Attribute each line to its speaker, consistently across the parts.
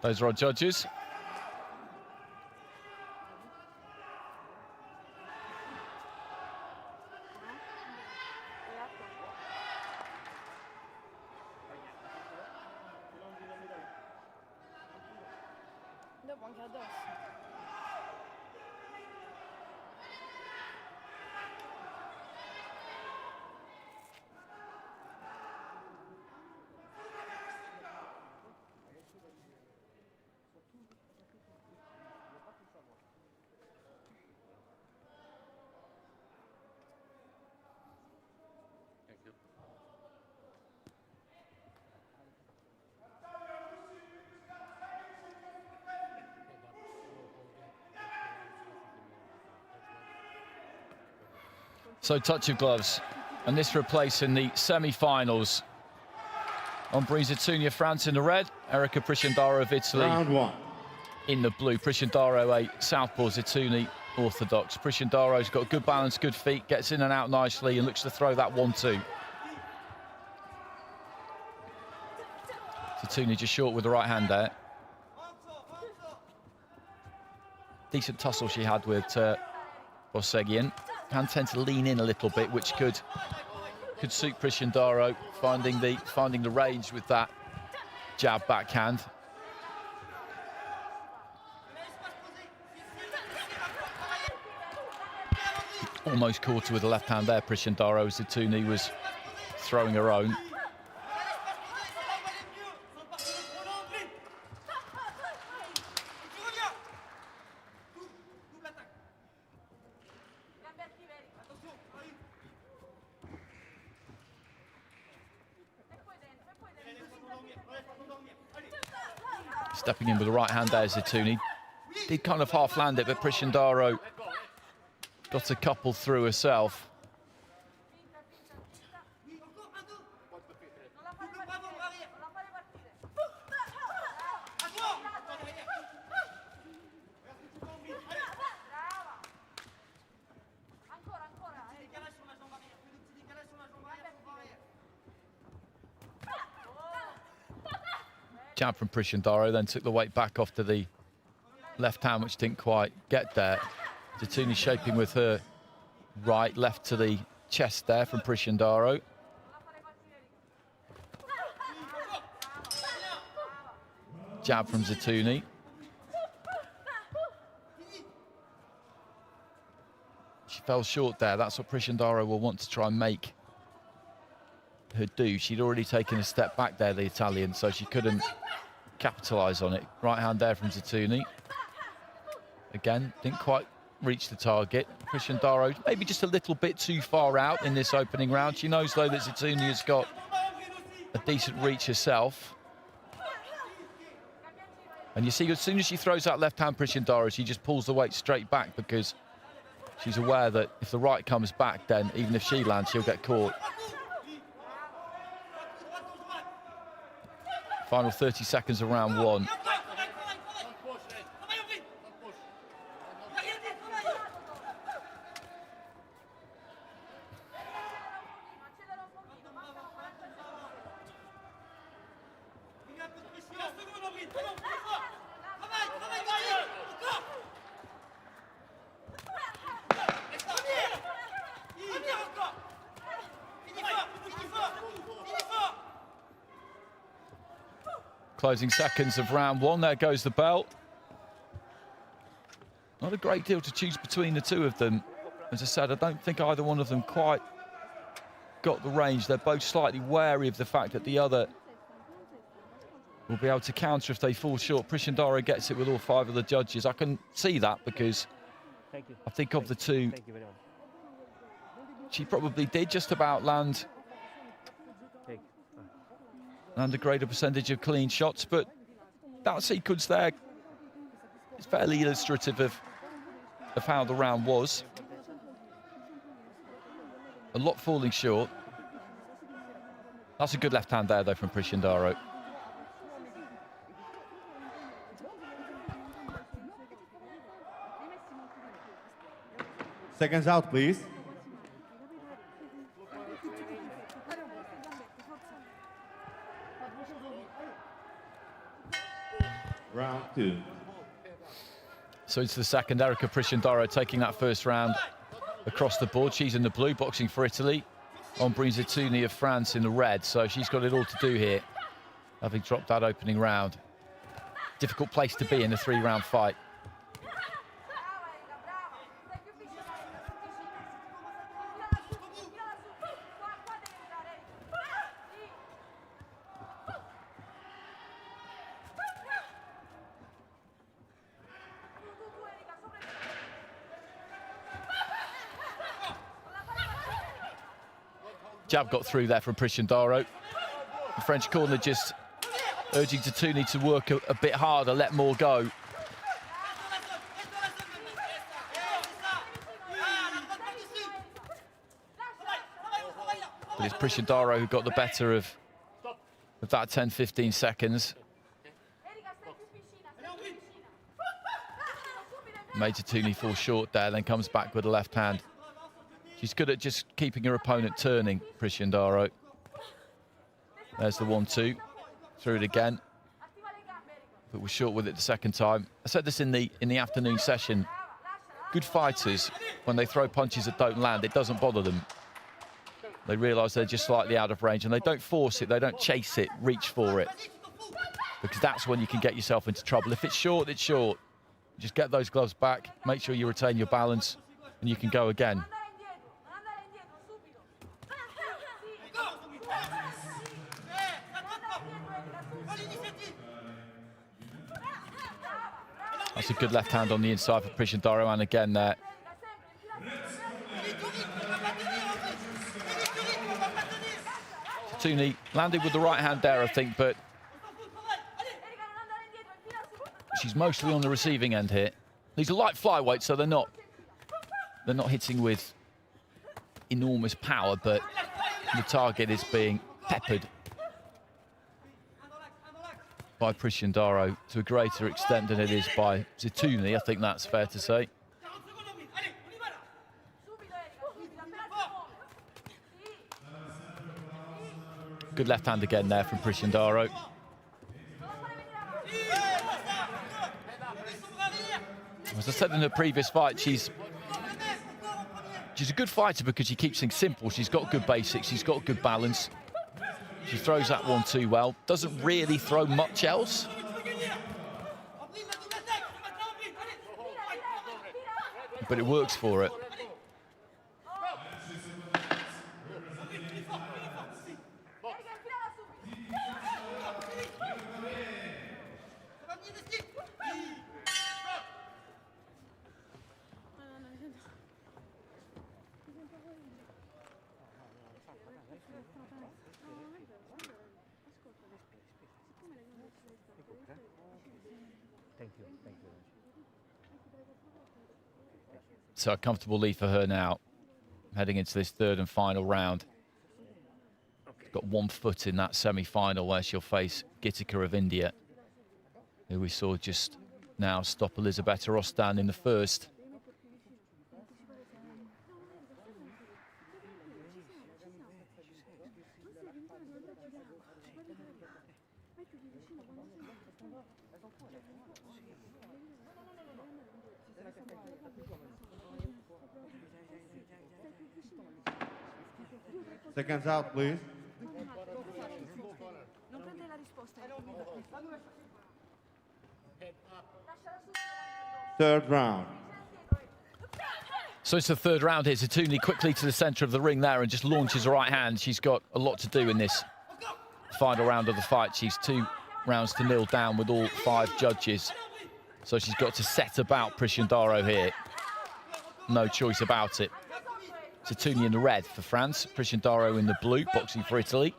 Speaker 1: Those are our judges. So touch of gloves, and this replacing the semi-finals. Ambrine ZITOUNI of France in the red, Erika PRISCIANDARO of Italy
Speaker 2: Round one.
Speaker 1: in the blue. PRISCIANDARO a southpaw, ZITOUNI orthodox. PRISCIANDARO's got good balance, good feet, gets in and out nicely and looks to throw that 1-2. ZITOUNI just short with the right hand there. Decent tussle she had with Bossegian. Can tend to lean in a little bit, which could suit PRISCIANDARO, finding the range with that jab backhand. Almost caught her with the left hand there, PRISCIANDARO, as ZITOUNI was throwing her own. Stepping in with the right hand there, ZITOUNI. Did kind of half land it, but PRISCIANDARO got a couple through herself. Jab from PRISCIANDARO, then took the weight back off to the left hand, which didn't quite get there. ZITOUNI shaping with her right, left to the chest there from PRISCIANDARO. Jab from ZITOUNI. She fell short there. That's what PRISCIANDARO will want to try and make her do. She'd already taken a step back there, the Italian, so she couldn't capitalise on it. Right hand there from ZITOUNI. Again, didn't quite reach the target. PRISCIANDARO maybe just a little bit too far out in this opening round. She knows, though, that ZITOUNI has got a decent reach herself. And you see, as soon as she throws that left hand, PRISCIANDARO, she just pulls the weight straight back because she's aware that if the right comes back, then even if she lands, she'll get caught. Final 30 seconds of round one. Closing seconds of round one. There goes the bell. Not a great deal to choose between the two of them. As I said, I don't think either one of them quite got the range. They're both slightly wary of the fact that the other will be able to counter if they fall short. PRISCIANDARO gets it with all five of the judges. I can see that because I think of the two, she probably did just about land a greater percentage of clean shots, but that sequence there is fairly illustrative of how the round was. A lot falling short. That's a good left hand there, though, from PRISCIANDARO.
Speaker 2: Seconds out, please. 2.
Speaker 1: So into the second, Erika Prisciandaro taking that first round across the board. She's in the blue, boxing for Italy. Ambrine ZITOUNI of France in the red, so she's got it all to do here, having dropped that opening round. Difficult place to be in a 3-round fight. Jab got through there from Prisciandaro. The French corner just urging ZITOUNI to work a bit harder, let more go. But it's Prisciandaro who got the better of that 10-15 seconds. Made ZITOUNI fall short there, then comes back with a left hand. She's good at just keeping her opponent turning, Prisciandaro. There's the 1-2. Threw it again. But was short with it the second time. I said this in the afternoon session. Good fighters, when they throw punches that don't land, it doesn't bother them. They realise they're just slightly out of range and they don't force it, they don't chase it, reach for it. Because that's when you can get yourself into trouble. If it's short, it's short. Just get those gloves back, make sure you retain your balance, and you can go again. That's a good left hand on the inside for Prisciandaro, and again there. ZITOUNI landed with the right hand there, I think, but she's mostly on the receiving end here. These are light flyweights, so they're not hitting with enormous power, but the target is being peppered by Prisciandaro to a greater extent than it is by ZITOUNI. I think that's fair to say. Good left hand again there from Prisciandaro. As I said in the previous fight, she's a good fighter because she keeps things simple. She's got good basics, she's got good balance. She throws that 1-2 well, doesn't really throw much else. But it works for it. So a comfortable lead for her now, heading into this third and final round. Got 1 foot in that semi-final where she'll face Gitika of India, who we saw just now stop Elisabetta Rostan in the first.
Speaker 2: Seconds out, please. Third round.
Speaker 1: So it's the third round here. ZITOUNI quickly to the centre of the ring there and just launches her right hand. She's got a lot to do in this final round of the fight. She's 2 rounds to 0 down with all 5 judges. So she's got to set about Prisciandaro here. No choice about it. ZITOUNI in the red for France, Prisciandaro in the blue, boxing for Italy.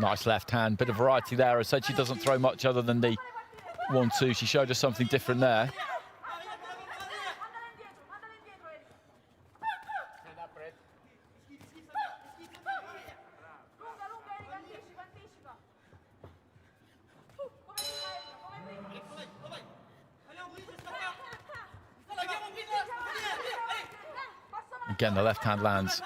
Speaker 1: Nice left hand, bit of variety there. I said she doesn't throw much other than the 1-2. She showed us something different there. Again, the left hand lands.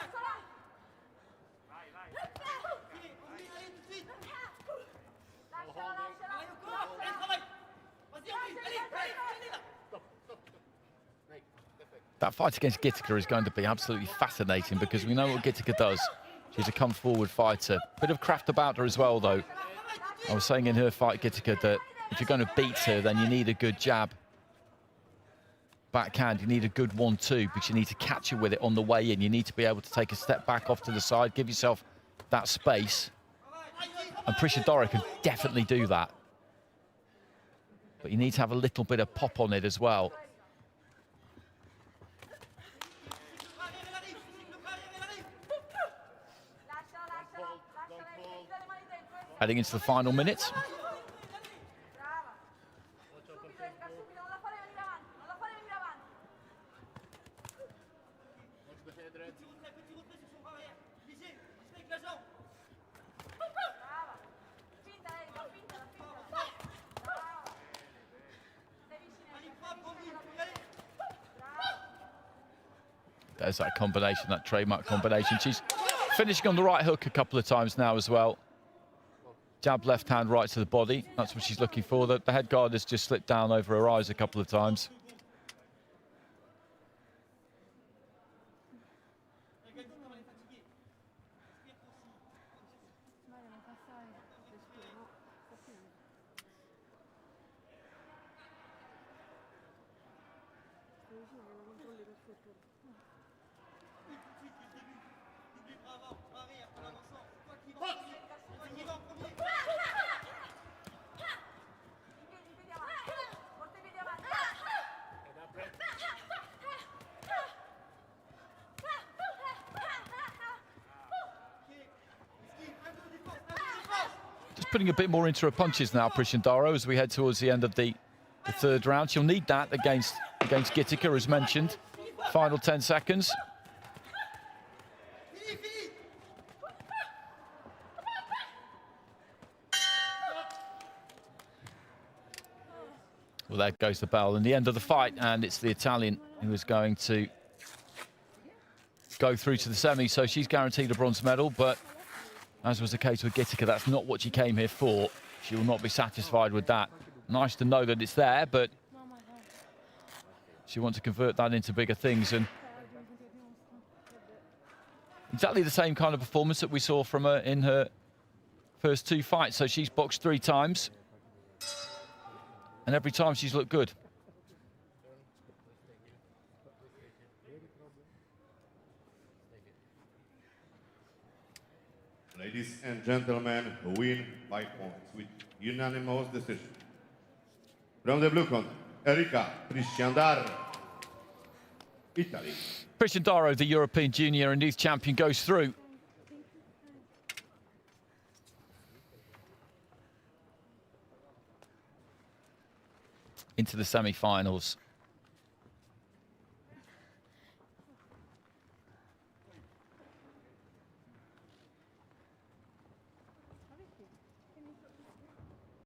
Speaker 1: That fight against Gitica is going to be absolutely fascinating because we know what Gitica does. She's a come-forward fighter. Bit of craft about her as well, though. I was saying in her fight, Gitica, that if you're going to beat her, then you need a good jab. Backhand, you need a good 1-2, but you need to catch her with it on the way in. You need to be able to take a step back off to the side, give yourself that space. And Prisciandaro can definitely do that. But you need to have a little bit of pop on it as well. Heading into the final minute. There's that combination, that trademark combination. She's finishing on the right hook a couple of times now as well. Jab left hand right to the body. That's what she's looking for. The head guard has just slipped down over her eyes a couple of times. Putting a bit more into her punches now, Prisciandaro, as we head towards the end of the third round. She'll need that against Gitica, as mentioned. Final 10 seconds. Well, there goes the bell and the end of the fight, and it's the Italian who is going to go through to the semi, so she's guaranteed a bronze medal, but as was the case with Gitica, that's not what she came here for. She will not be satisfied with that. Nice to know that it's there, but she wants to convert that into bigger things. And exactly the same kind of performance that we saw from her in her first two fights. So she's boxed 3 times, and every time she's looked good.
Speaker 2: Ladies and gentlemen, who win by points with unanimous decision. From the blue corner, Erika, Prisciandaro, Italy.
Speaker 1: Prisciandaro, the European junior and youth champion, goes through. Into the semi-finals.